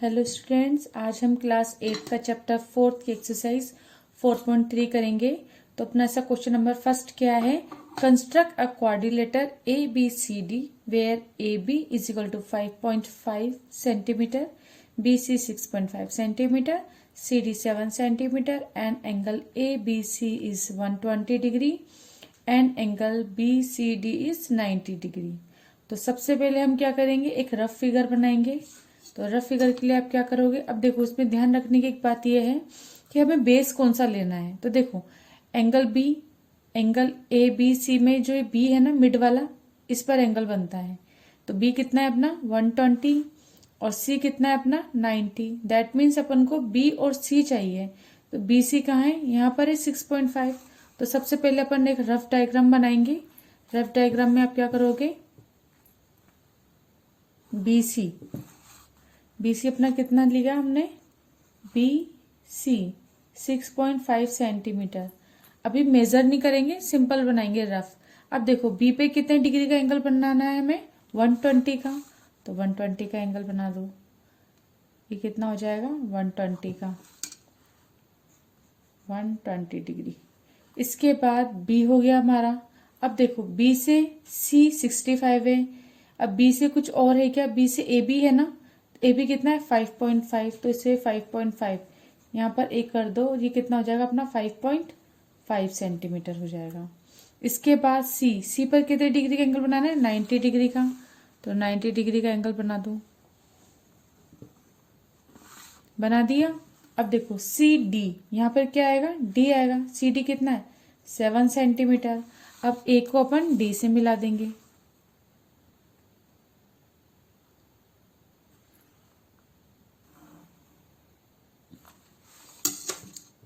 Hello students, आज हम class 8 का चैप्टर 4 की एक्सरसाइज 4.3 करेंगे। तो अपना ऐसा क्वेश्चन नंबर फर्स्ट क्या है, construct a quadrilateral A B C D where A B is equal to 5.5 centimetre, B C 6.5 centimetre, C D 7 centimetre and angle A B C is 120 degree and angle B C D is 90 degree. तो सबसे पहले हम क्या करेंगे, एक rough figure बनाएंगे। तो rough figure के लिए आप क्या करोगे, अब देखो इसमें ध्यान रखने की एक बात यह है कि हमें बेस कौन सा लेना है। तो देखो एंगल ए बी सी में जो बी है ना मिड वाला, इस पर एंगल बनता है। तो बी कितना है अपना 120 और सी कितना है अपना 90। दैट मीन्स अपन को बी और सी चाहिए। तो बी सी कहाँ है, यहाँ पर है 6.5। तो सबसे पहले अपन एक रफ डायग्राम बनाएंगे। रफ डायग्राम में आप क्या करोगे, बी सी अपना कितना लिया हमने, बी सी 6.5 सेंटीमीटर। अभी मेजर नहीं करेंगे, सिंपल बनाएंगे रफ। अब देखो बी पे कितने डिग्री का एंगल बनाना है हमें, 120 का। तो 120 का एंगल बना दो। ये कितना हो जाएगा 120 का, 120 डिग्री। इसके बाद बी हो गया हमारा। अब देखो बी से सी 65 है। अब बी से कुछ और है क्या, बी से ए बी है ना, ए बी कितना है 5.5। तो इसे 5.5 यहाँ पर एक कर दो, ये कितना हो जाएगा अपना 5.5 सेंटीमीटर हो जाएगा। इसके बाद सी पर कितने डिग्री का एंगल बनाना है, 90 डिग्री का। तो 90 डिग्री का एंगल बना दो, बना दिया। अब देखो सी डी, यहाँ पर क्या आएगा, डी आएगा। सी डी कितना है 7 सेंटीमीटर। अब ए को अपन डी से मिला देंगे।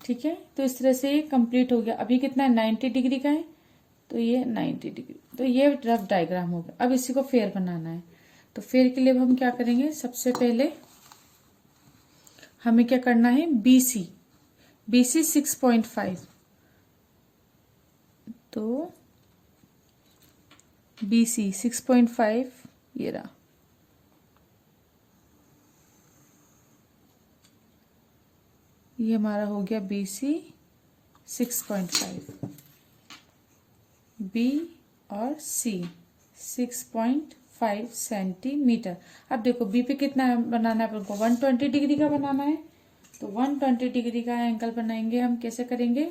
ठीक है, तो इस तरह से ये कंप्लीट हो गया। अभी कितना है 90 डिग्री का है, तो ये 90 डिग्री। तो ये रफ डायग्राम हो गया। अब इसी को फेयर बनाना है। तो फेयर के लिए हम क्या करेंगे, सबसे पहले हमें क्या करना है, बी सी 6.5। तो बी सी 6.5 ये रहा। ये हमारा हो गया बी सी 6.5, बी और सी 6.5 सेंटीमीटर। अब देखो बी पे कितना बनाना है अपन को, 120 डिग्री का बनाना है। तो 120 डिग्री का एंगल बनाएंगे हम। कैसे करेंगे,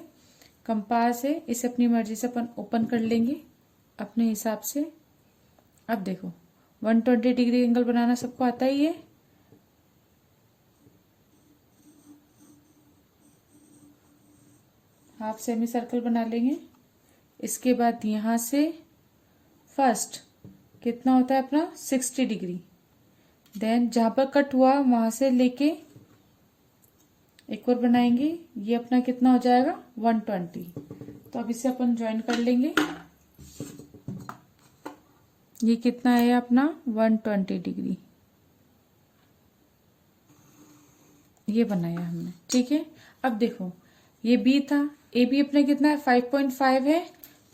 कंपास है, इसे अपनी मर्जी से अपन ओपन कर लेंगे अपने हिसाब से। अब देखो 120 डिग्री एंगल बनाना सबको आता ही है। हाफ सेमी सर्कल बना लेंगे। इसके बाद यहां से फर्स्ट कितना होता है अपना 60 डिग्री, देन जहां पर कट हुआ वहां से लेके एक और बनाएंगे। ये अपना कितना हो जाएगा 120। तो अब इसे अपन ज्वाइन कर लेंगे। ये कितना है अपना 120 डिग्री, ये बनाया हमने। ठीक है, अब देखो ये बी था, ए बी अपना कितना है 5.5 है।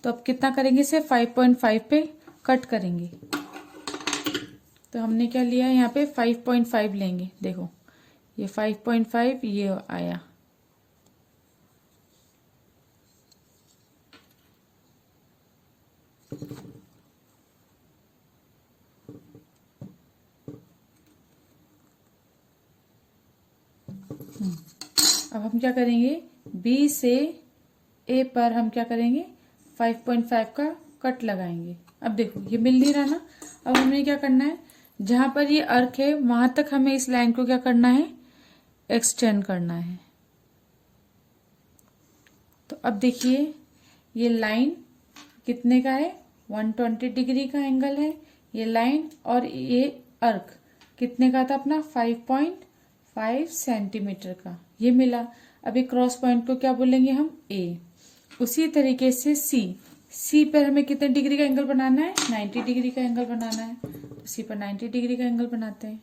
तो अब कितना करेंगे, इसे 5.5 पे कट करेंगे। तो हमने क्या लिया है यहाँ पे 5.5 लेंगे। देखो ये 5.5 ये आया। अब हम क्या करेंगे, बी से ए पर हम क्या करेंगे 5.5 का कट लगाएंगे। अब देखो ये मिल नहीं रहा ना। अब हमें क्या करना है, जहां पर ये अर्क है वहां तक हमें इस लाइन को क्या करना है, एक्सटेंड करना है। तो अब देखिए ये लाइन कितने का है, 120 डिग्री का एंगल है ये लाइन, और ये अर्क कितने का था अपना 5.5 सेंटीमीटर का, ये मिला। अभी क्रॉस पॉइंट को क्या बोलेंगे हम, ए। उसी तरीके से सी पर हमें कितने डिग्री का एंगल बनाना है, 90 डिग्री का एंगल बनाना है। तो सी पर 90 डिग्री का एंगल बनाते हैं।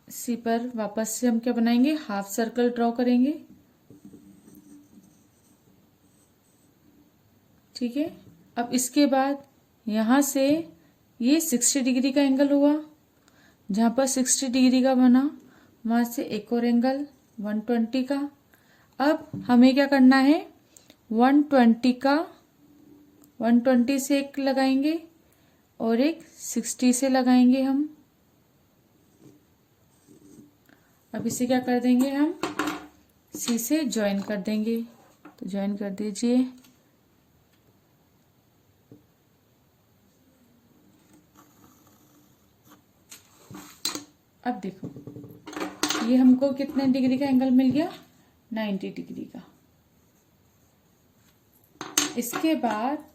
सी पर वापस से हम क्या बनाएंगे, हाफ सर्कल ड्रॉ करेंगे। ठीक है, अब इसके बाद यहां से ये 60 डिग्री का एंगल हुआ। जहाँ पर 60 डिग्री का बना वहाँ से एक और एंगल 120 का। अब हमें क्या करना है, 120 का 120 से एक लगाएंगे और एक 60 से लगाएंगे हम। अब इसे क्या कर देंगे, हम सी से ज्वाइन कर देंगे। तो ज्वाइन कर दीजिए। अब देखो ये हमको कितने डिग्री का एंगल मिल गया, 90 डिग्री का। इसके बाद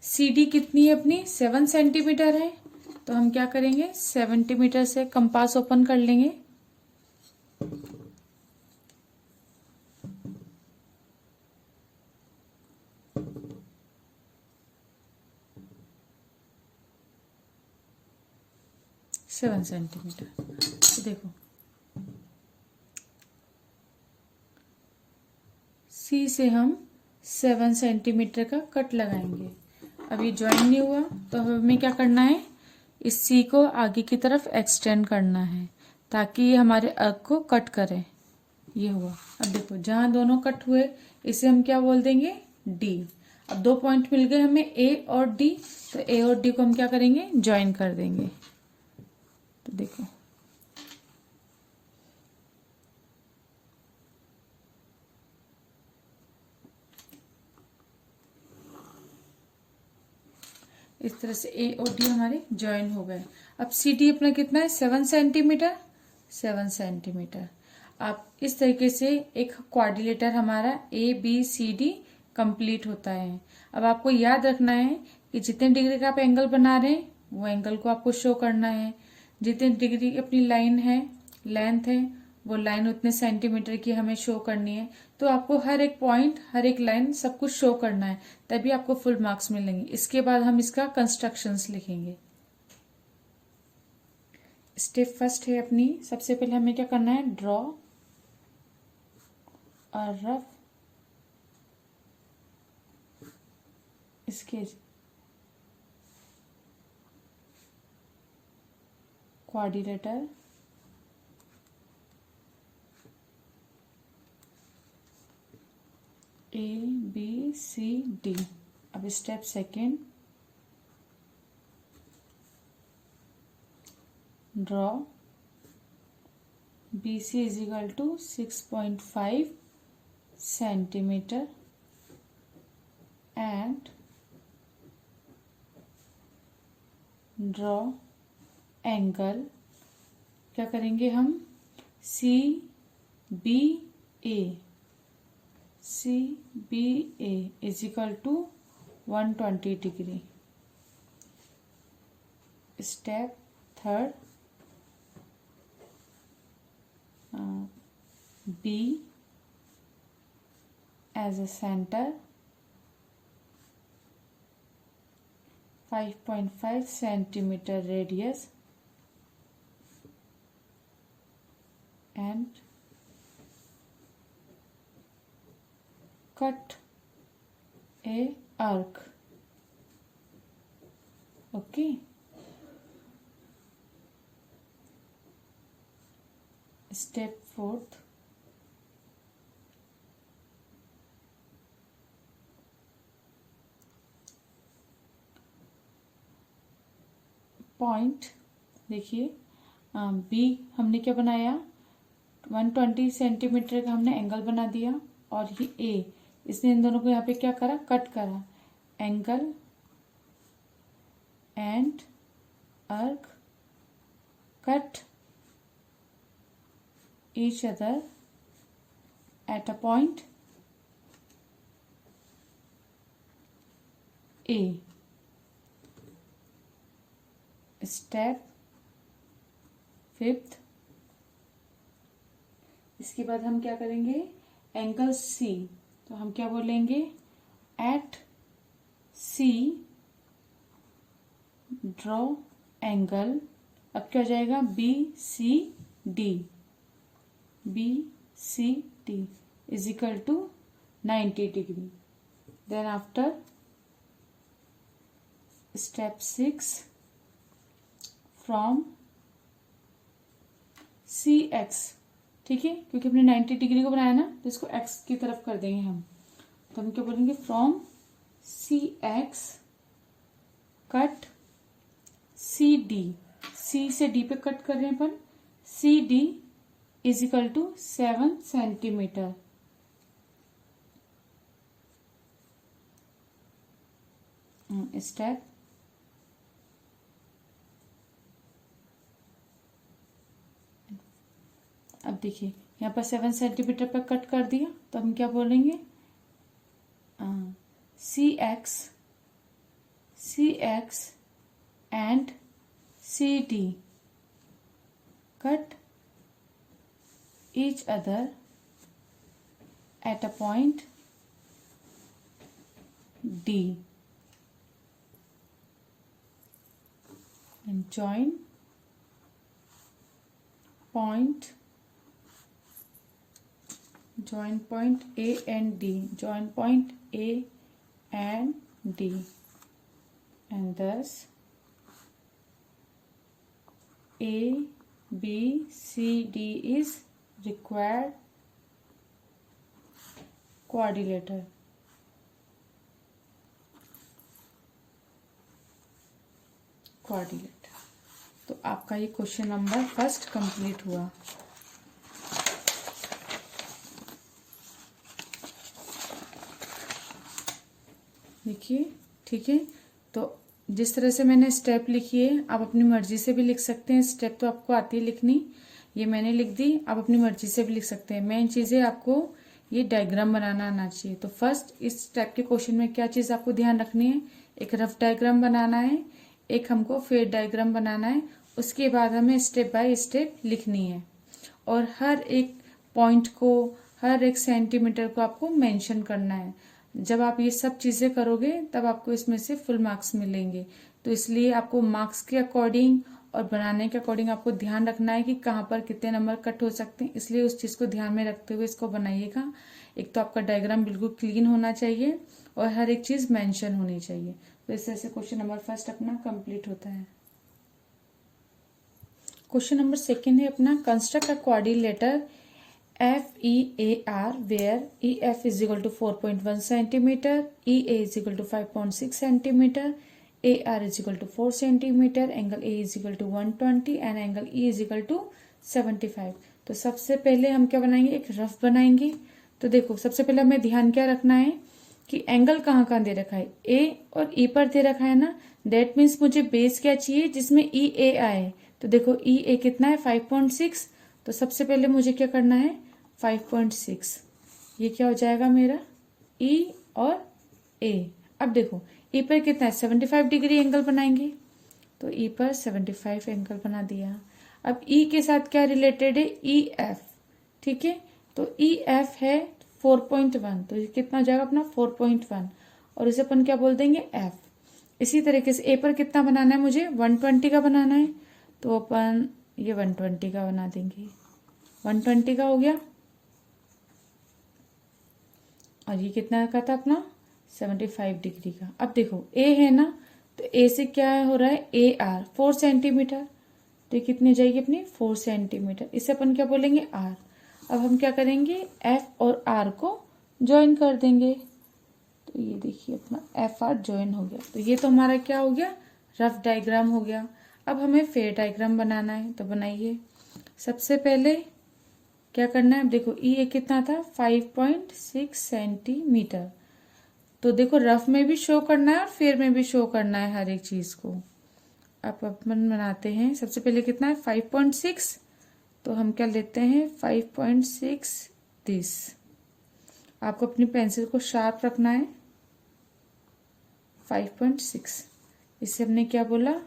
CD कितनी है अपनी, 7 सेंटीमीटर है। तो हम क्या करेंगे, 7 सेंटीमीटर से कंपास ओपन कर लेंगे। Seven centimetre. तो देखो C से हम 7 सेंटीमीटर का कट लगाएंगे। अब ये ज्वाइन नहीं हुआ तो हमें क्या करना है, इस C को आगे की तरफ एक्सटेंड करना है ताकि ये हमारे अर्क को कट करे। ये हुआ। अब देखो जहाँ दोनों कट हुए इसे हम क्या बोल देंगे, D। अब 2 पॉइंट मिल गए हमें A और D, तो A और D को हम क्या करेंगे, ज्वाइन कर देंगे। तो देखो इस तरह से A और D हमारे ज्वाइन हो गए। अब CD अपना कितना है, 7 सेंटीमीटर। 7 सेंटीमीटर। अब इस तरीके से एक क्वाड्रिलेटर हमारा ABCD कंप्लीट होता है। अब आपको याद रखना है कि जितने डिग्री का आप एंगल बना रहे हैं वो एंगल को आपको शो करना है। जितने डिग्री की अपनी लाइन है, लेंथ है, वो लाइन उतने सेंटीमीटर की हमें शो करनी है। तो आपको हर एक पॉइंट, हर एक लाइन सब कुछ शो करना है, तभी आपको फुल मार्क्स मिलेंगे। इसके बाद हम इसका कंस्ट्रक्शंस लिखेंगे। स्टेप फर्स्ट है अपनी, सबसे पहले हमें क्या करना है, draw a rough sketch quadrilateral ABCD। अब step second, draw BC is equal to 6.5 centimetre and draw angle, क्या करेंगे हम, CBA is equal to 120 degree. Step third, B as a center, 5.5 centimeter radius and cut a arc. Okay. Step fourth, point देखिए, B हमने क्या बनाया, 120 centimetre का हमने angle बना दिया और ये ए, इसने इन दोनों को यहाँ पे क्या करा, कट करा। एंगल एंड अर्क cut each other at a point A. Step fifth, इसके बाद हम क्या करेंगे, एंगल C, तो हम क्या बोलेंगे, एट C ड्रॉ एंगल। अब क्या हो जाएगा, BCD is equal to 90 degree. Then after step 6, from C X, ठीक है, क्योंकि हमने 90 डिग्री को बनाया ना, तो इसको एक्स की तरफ कर देंगे हम। तो हम क्या बोलेंगे, from c x cut c d, c से डी पे कट कर रहे हैं अपन, c D is equal to 7 centimetre. Step अब देखिए यहाँ पर 7 सेंटीमीटर पर कट कर दिया, तो हम क्या बोलेंगे, c x and c d cut each other at a point D and join point A and D, join point A and D, and thus A B C D is required quadrilateral। तो आपका ये question number first complete हुआ। देखिए, ठीक है, तो जिस तरह से मैंने स्टेप लिखी है, आप अपनी मर्जी से भी लिख सकते हैं। स्टेप तो आपको आती है लिखनी, ये मैंने लिख दी, आप अपनी मर्जी से भी लिख सकते हैं। मेन चीज़ है आपको ये डायग्राम बनाना आना चाहिए। तो फर्स्ट इस टाइप के क्वेश्चन में क्या चीज़ आपको ध्यान रखनी है, एक रफ डायग्राम बनाना है, एक हमको फेड डायग्राम बनाना है, उसके बाद हमें स्टेप बाय स्टेप लिखनी है, और हर एक पॉइंट को, हर एक सेंटीमीटर को आपको मेंशन करना है। जब आप ये सब चीज़ें करोगे तब आपको इसमें से फुल मार्क्स मिलेंगे। तो इसलिए आपको मार्क्स के अकॉर्डिंग और बनाने के अकॉर्डिंग आपको ध्यान रखना है कि कहाँ पर कितने नंबर कट हो सकते हैं। इसलिए उस चीज़ को ध्यान में रखते हुए इसको बनाइएगा। एक तो आपका डायग्राम बिल्कुल क्लीन होना चाहिए और हर एक चीज़ मेंशन होनी चाहिए। तो इस तरह से क्वेश्चन नंबर फर्स्ट अपना कंप्लीट होता है। क्वेश्चन नंबर सेकेंड है अपना, construct a quadrilateral FEAR where EF is equal to 4.1 centimeter, EA is equal to 5.6 centimeter, AR is equal to 4 centimeter, angle A is equal to 120 and angle E is equal to 75। तो सबसे पहले हम क्या बनाएंगे, एक rough बनाएंगे। तो देखो सबसे पहले हमें ध्यान क्या रखना है कि एंगल कहाँ कहाँ दे रखा है, A और E पर दे रखा है ना। दैट मीन्स मुझे बेस क्या चाहिए जिसमें EA आए। तो देखो EA कितना है, 5.6। तो सबसे पहले मुझे क्या करना है, 5.6, ये क्या हो जाएगा मेरा E और A। अब देखो E पर कितना है, 75 डिग्री एंगल बनाएंगे। तो E पर 75 एंगल बना दिया। अब E के साथ क्या रिलेटेड है, EF, ठीक है। तो EF है 4.1, तो ये कितना हो जाएगा अपना 4.1, और इसे अपन क्या बोल देंगे, F। इसी तरीके से A पर कितना बनाना है, मुझे 120 का बनाना है, तो अपन ये 120 का बना देंगे। 120 का हो गया, और ये कितना का था अपना 75 डिग्री का। अब देखो A है ना, तो A से क्या हो रहा है, AR 4 सेंटीमीटर, तो ये कितनी हो जाएगी अपनी 4 सेंटीमीटर। इसे अपन क्या बोलेंगे, R। अब हम क्या करेंगे, F और R को ज्वाइन कर देंगे। तो ये देखिए अपना FR ज्वाइन हो गया। तो ये तो हमारा क्या हो गया, रफ डायग्राम हो गया। अब हमें फेयर डायग्राम बनाना है, तो बनाइए। सबसे पहले क्या करना है, देखो E कितना था, 5.6 सेंटीमीटर। तो देखो रफ में भी शो करना है और फेयर में भी शो करना है हर एक चीज को। अब अपन बनाते हैं, सबसे पहले कितना है 5.6, तो हम क्या लेते हैं 5.6 दिस। आपको अपनी पेंसिल को शार्प रखना है। 5.6, इससे हमने क्या बोला,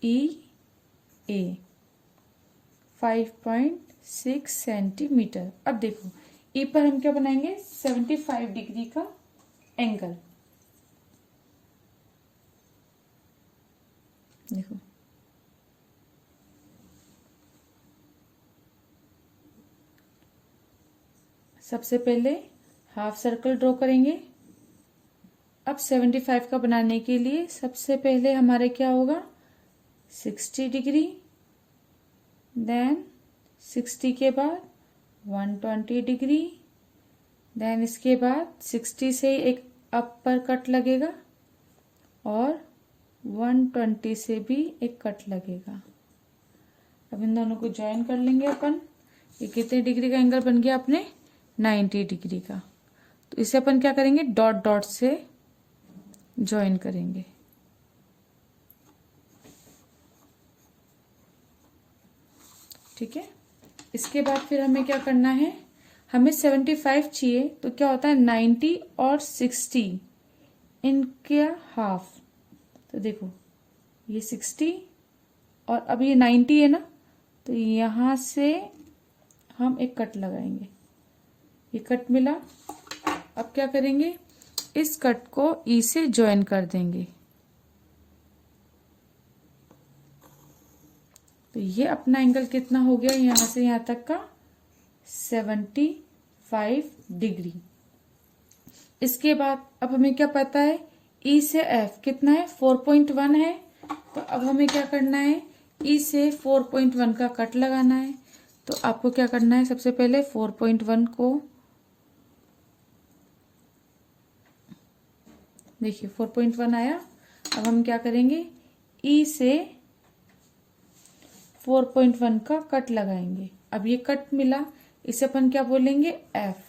EA 5.6 सेंटीमीटर। अब देखो E पर हम क्या बनाएंगे, 75 डिग्री का एंगल। देखो सबसे पहले हाफ सर्कल ड्रॉ करेंगे। अब 75 का बनाने के लिए सबसे पहले हमारे क्या होगा, 60 डिग्री, देन 60 के बाद 120 डिग्री, देन इसके बाद 60 से एक अपर कट लगेगा और 120 से भी एक कट लगेगा। अब इन दोनों को ज्वाइन कर लेंगे अपन। ये कितने डिग्री का एंगल बन गया अपने? 90 डिग्री का। तो इसे अपन क्या करेंगे? डॉट डॉट से ज्वाइन करेंगे। ठीक है। इसके बाद फिर हमें क्या करना है? हमें 75 चाहिए, तो क्या होता है 90 और 60 इनके हाफ। तो देखो ये 60 और अब ये 90 है ना, तो यहां से हम एक कट लगाएंगे। ये कट मिला। अब क्या करेंगे? इस कट को ई से ज्वाइन कर देंगे। तो ये अपना एंगल कितना हो गया यहां से यहां तक का? 75 डिग्री। इसके बाद अब हमें क्या पता है? ई से एफ कितना है? 4.1 है। तो अब हमें क्या करना है? ई से 4.1 का कट लगाना है। तो आपको क्या करना है? सबसे पहले 4.1 को देखिए 4.1 आया। अब हम क्या करेंगे? ई से 4.1 का कट लगाएंगे। अब ये कट मिला, इसे अपन क्या बोलेंगे? एफ।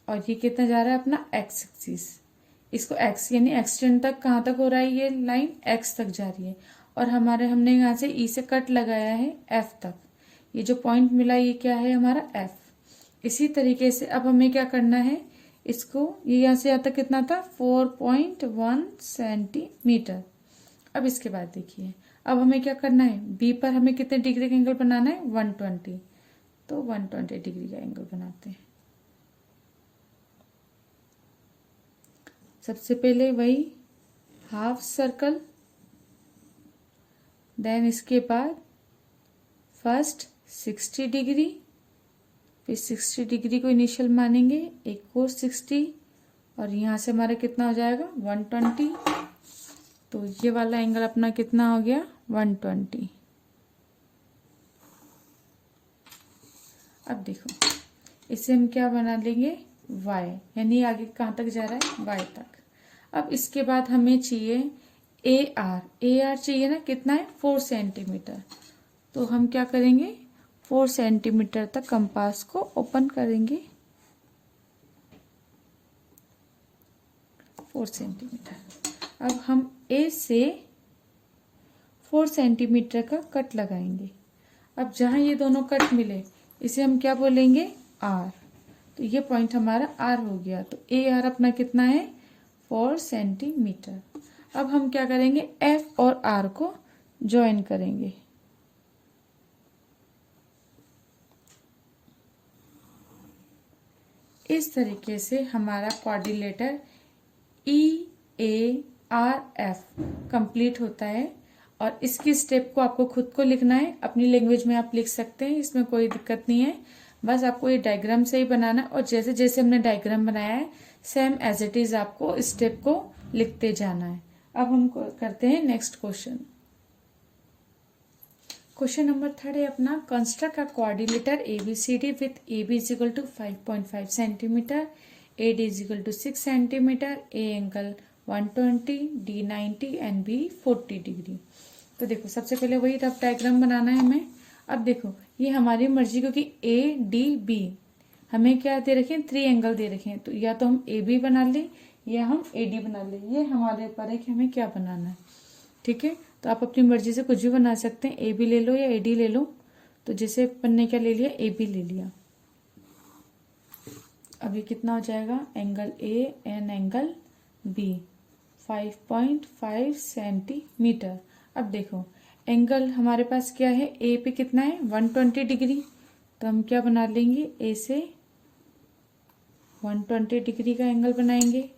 और ये कितना जा रहा है अपना? X axis. इसको एक्स यानी एक्सटेंड तक कहाँ तक हो रहा है? ये लाइन एक्स तक जा रही है। और हमने यहाँ से ई से कट लगाया है एफ तक। ये जो पॉइंट मिला ये क्या है हमारा? एफ। इसी तरीके से अब हमें क्या करना है? इसको ये यहाँ से यहाँ तक कितना था? 4.1 सेंटीमीटर। अब इसके बाद देखिए अब हमें क्या करना है? बी पर हमें कितने डिग्री का एंगल बनाना है? 120। तो 120 डिग्री का एंगल बनाते हैं। सबसे पहले वही हाफ सर्कल, देन इसके बाद फर्स्ट 60 डिग्री, फिर 60 डिग्री को इनिशियल मानेंगे, एक और 60 और यहाँ से हमारा कितना हो जाएगा? 120। तो ये वाला एंगल अपना कितना हो गया? 120। अब देखो इसे हम क्या बना लेंगे? y, यानी आगे कहाँ तक जा रहा है? y तक। अब इसके बाद हमें चाहिए AR चाहिए ना, कितना है? 4 सेंटीमीटर। तो हम क्या करेंगे? 4 सेंटीमीटर तक कंपास को ओपन करेंगे। 4 सेंटीमीटर। अब हम A से 4 सेंटीमीटर का कट लगाएंगे। अब जहां ये दोनों कट मिले इसे हम क्या बोलेंगे? R। तो ये पॉइंट हमारा R हो गया। तो AR अपना कितना है? 4 सेंटीमीटर। अब हम क्या करेंगे? F और R को ज्वाइन करेंगे। इस तरीके से हमारा क्वाड्रिलेटर EARF कंप्लीट होता है। और इसकी स्टेप को आपको खुद को लिखना है, अपनी लैंग्वेज में आप लिख सकते हैं, इसमें कोई दिक्कत नहीं है। बस आपको ये डायग्राम से ही बनाना है और जैसे जैसे हमने डायग्राम बनाया है सेम एज इट इज आपको स्टेप को लिखते जाना है। अब हम करते हैं नेक्स्ट क्वेश्चन। क्वेश्चन नंबर 3 है अपना, construct a quadrilateral ABCD with AB is equal to 5.5 centimetre, AD is equal to 6 centimetre, A angle 120, D 90 and B 40 degree. तो देखो सबसे पहले वही रफ डायग्राम बनाना है हमें। अब देखो ये हमारी मर्जी, क्योंकि ADB हमें क्या दे रखे हैं? 3 एंगल दे रखे हैं। तो या तो हम AB बना ले या हम AD बना ले, ये हमारे ऊपर है कि हमें क्या बनाना है। ठीक है, तो आप अपनी मर्जी से कुछ भी बना सकते हैं, AB ले लो या AD ले लो। तो जैसे अपन ने क्या ले लिया? AB ले लिया। अब ये कितना हो जाएगा? Angle A and angle B 5.5 centimetre. अब देखो एंगल हमारे पास क्या है? A पे कितना है? 120 डिग्री। तो हम क्या बना लेंगे? A से 120 डिग्री का एंगल बनाएंगे।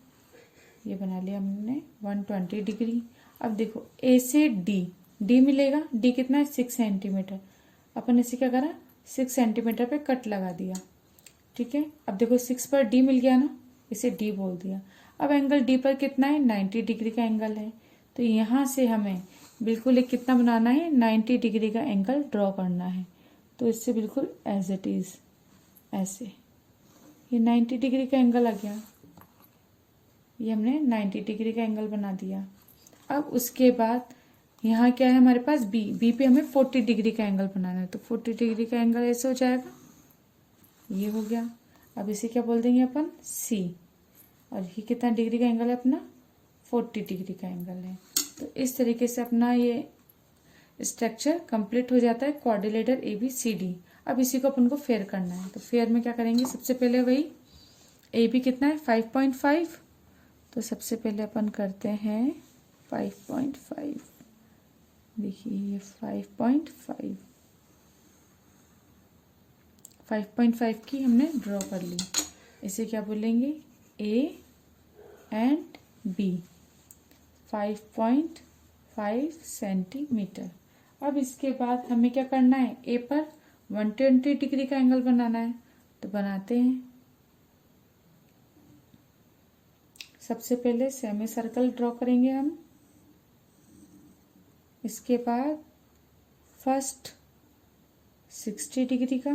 ये बना लिया हमने 120 डिग्री। अब देखो A से D मिलेगा। D कितना है? 6 सेंटीमीटर। अपन इसे क्या करा? 6 सेंटीमीटर पे कट लगा दिया। ठीक है, अब देखो 6 पर D मिल गया ना, इसे D बोल दिया। अब एंगल D पर कितना है? 90 डिग्री का एंगल है। तो यहाँ से हमें बिल्कुल एक कितना बनाना है? 90 डिग्री का एंगल ड्रॉ करना है। तो इससे बिल्कुल एज इट इज ऐसे ये 90 डिग्री का एंगल आ गया। ये हमने 90 डिग्री का एंगल बना दिया। अब उसके बाद यहाँ क्या है हमारे पास बी पे हमें 40 डिग्री का एंगल बनाना है, तो 40 डिग्री का एंगल ऐसे हो जाएगा, ये हो गया। अब इसे क्या बोल देंगे अपन, सी। और ये कितना डिग्री का एंगल है अपना, 40 डिग्री का एंगल है। तो इस तरीके से अपना ये स्ट्रक्चर कंप्लीट हो जाता है, क्वाड्रिलेटरल ABCD। अब इसी को अपन को फेयर करना है, तो फेयर में क्या करेंगे, सबसे पहले वही AB कितना है 5.5, तो सबसे पहले अपन करते हैं 5.5। देखिए ये 5.5 की हमने ड्रॉ कर ली। इसे क्या बोलेंगे, A एंड B 5.5 सेंटीमीटर। अब इसके बाद हमें क्या करना है, ए पर 120 डिग्री का एंगल बनाना है, तो बनाते हैं। सबसे पहले सेमी सर्कल ड्रॉ करेंगे हम। इसके बाद फर्स्ट 60 डिग्री का,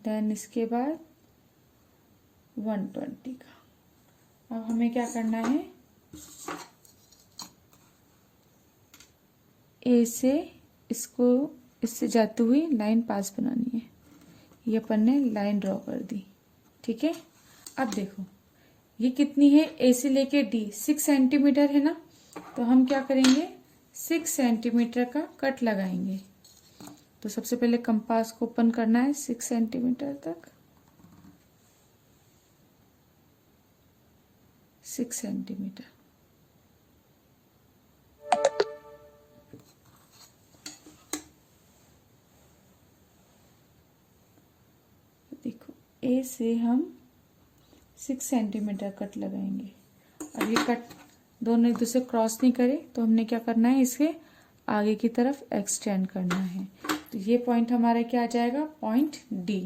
देन इसके बाद 120 का। अब हमें क्या करना है, ए से इसको इससे जाती हुई लाइन पास बनानी है। ये अपन ने लाइन ड्रॉ कर दी, ठीक है। अब देखो ये कितनी है, ए से लेके डी 6 सेंटीमीटर है ना, तो हम क्या करेंगे 6 सेंटीमीटर का कट लगाएंगे। तो सबसे पहले कंपास को ओपन करना है 6 सेंटीमीटर तक, 6 सेंटीमीटर। देखो ए से हम 6 सेंटीमीटर कट लगाएंगे। अब ये कट दोनों एक दूसरे क्रॉस नहीं करे, तो हमने क्या करना है, इसके आगे की तरफ एक्सटेंड करना है। तो ये पॉइंट हमारा क्या आ जाएगा, पॉइंट डी।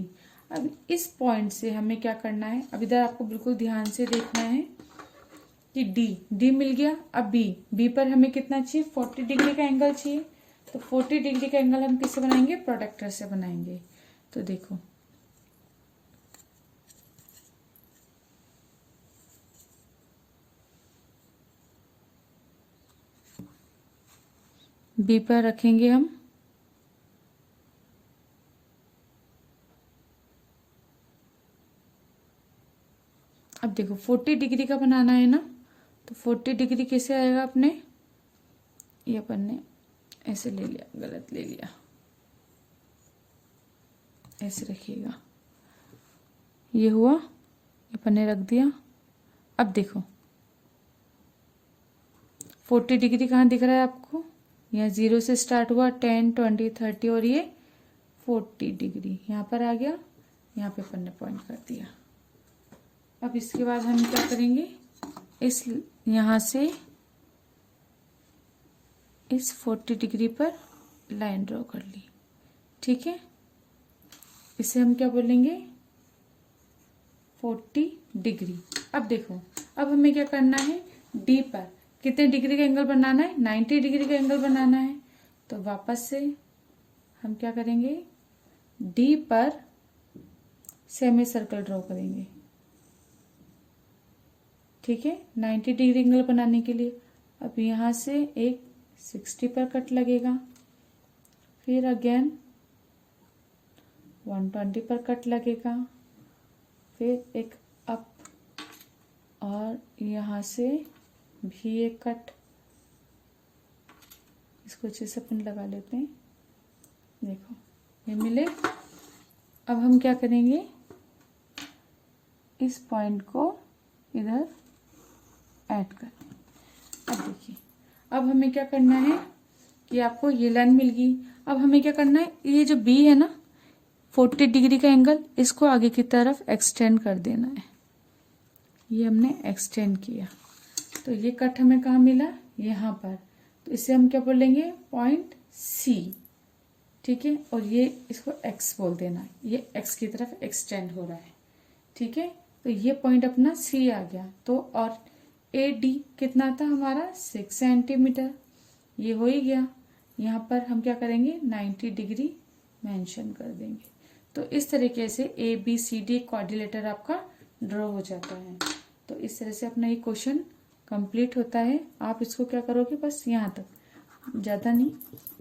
अब इस पॉइंट से हमें क्या करना है, अब इधर आपको बिल्कुल ध्यान से देखना है कि डी मिल गया। अब बी पर हमें कितना चाहिए, 40 डिग्री का एंगल चाहिए। तो 40 डिग्री का एंगल हम किससे बनाएंगे, प्रोडक्टर से बनाएंगे। तो देखो बी पर रखेंगे हम, अब देखो 40 डिग्री का बनाना है ना, तो 40 डिग्री कैसे आएगा अपने, ये अपन ने ऐसे ले लिया, गलत ले लिया, ऐसे रखिएगा, ये हुआ, ये अपन ने रख दिया। अब देखो 40 डिग्री कहाँ दिख रहा है आपको, यहाँ 0 से स्टार्ट हुआ, 10 20 30 और ये 40 डिग्री यहाँ पर आ गया, यहाँ पे अपन ने पॉइंट कर दिया। अब इसके बाद हम क्या करेंगे, इस यहाँ से इस 40 डिग्री पर लाइन ड्रॉ कर ली, ठीक है। इसे हम क्या बोलेंगे, 40 डिग्री। अब देखो अब हमें क्या करना है, डी पर कितने डिग्री का एंगल बनाना है, 90 डिग्री का एंगल बनाना है। तो वापस से हम क्या करेंगे, डी पर सेमी सर्कल ड्रॉ करेंगे, ठीक है, 90 डिग्री एंगल बनाने के लिए। अब यहाँ से एक 60 पर कट लगेगा, फिर अगेन 120 पर कट लगेगा, फिर एक अप, और यहाँ से भी एक कट, इसको अच्छे से अपन लगा लेते हैं। देखो ये मिले। अब हम क्या करेंगे, इस पॉइंट को इधर ऐड कर। अब देखिए अब हमें क्या करना है कि आपको ये लाइन मिल गई। अब हमें क्या करना है, ये जो बी है ना 40 डिग्री का एंगल, इसको आगे की तरफ एक्सटेंड कर देना है। ये हमने एक्सटेंड किया, तो ये कट हमें कहाँ मिला, यहाँ पर। तो इसे हम क्या बोलेंगे, पॉइंट सी, ठीक है। और ये इसको एक्स बोल देना, ये एक्स की तरफ एक्सटेंड हो रहा है, ठीक है। तो ये पॉइंट अपना सी आ गया। तो और ए डी कितना था हमारा, 6 सेंटीमीटर, ये हो ही गया। यहाँ पर हम क्या करेंगे, 90 डिग्री मेंशन कर देंगे। तो इस तरीके से ABCD क्वाड्रिलेटर आपका ड्रॉ हो जाता है। तो इस तरह से अपना ये क्वेश्चन कंप्लीट होता है। आप इसको क्या करोगे, बस यहाँ तक, ज़्यादा नहीं,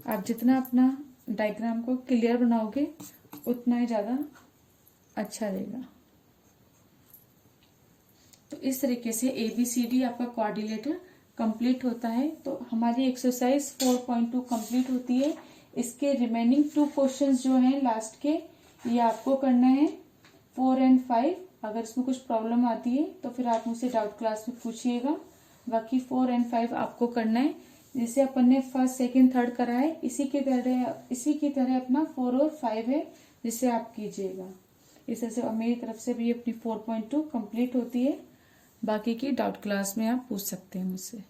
आप जितना अपना डायग्राम को क्लियर बनाओगे उतना ही ज़्यादा अच्छा रहेगा। तो इस तरीके से ABCD आपका क्वाड्रिलेटर कंप्लीट होता है। तो हमारी एक्सरसाइज 4.2 कंप्लीट होती है। इसके रिमेनिंग 2 क्वेश्चंस जो हैं लास्ट के, ये आपको करना है 4 और 5। अगर इसमें कुछ प्रॉब्लम आती है तो फिर आप मुझसे डाउट क्लास में पूछिएगा। बाकी 4 और 5 आपको करना है। जैसे अपन ने फर्स्ट सेकंड थर्ड करा है, इसी की तरह अपना 4 और 5 है, जिसे आप कीजिएगा। इस तरह से और मेरी तरफ से भी अपनी 4.2 कंप्लीट होती है। बाकी की डाउट क्लास में आप पूछ सकते हैं मुझसे।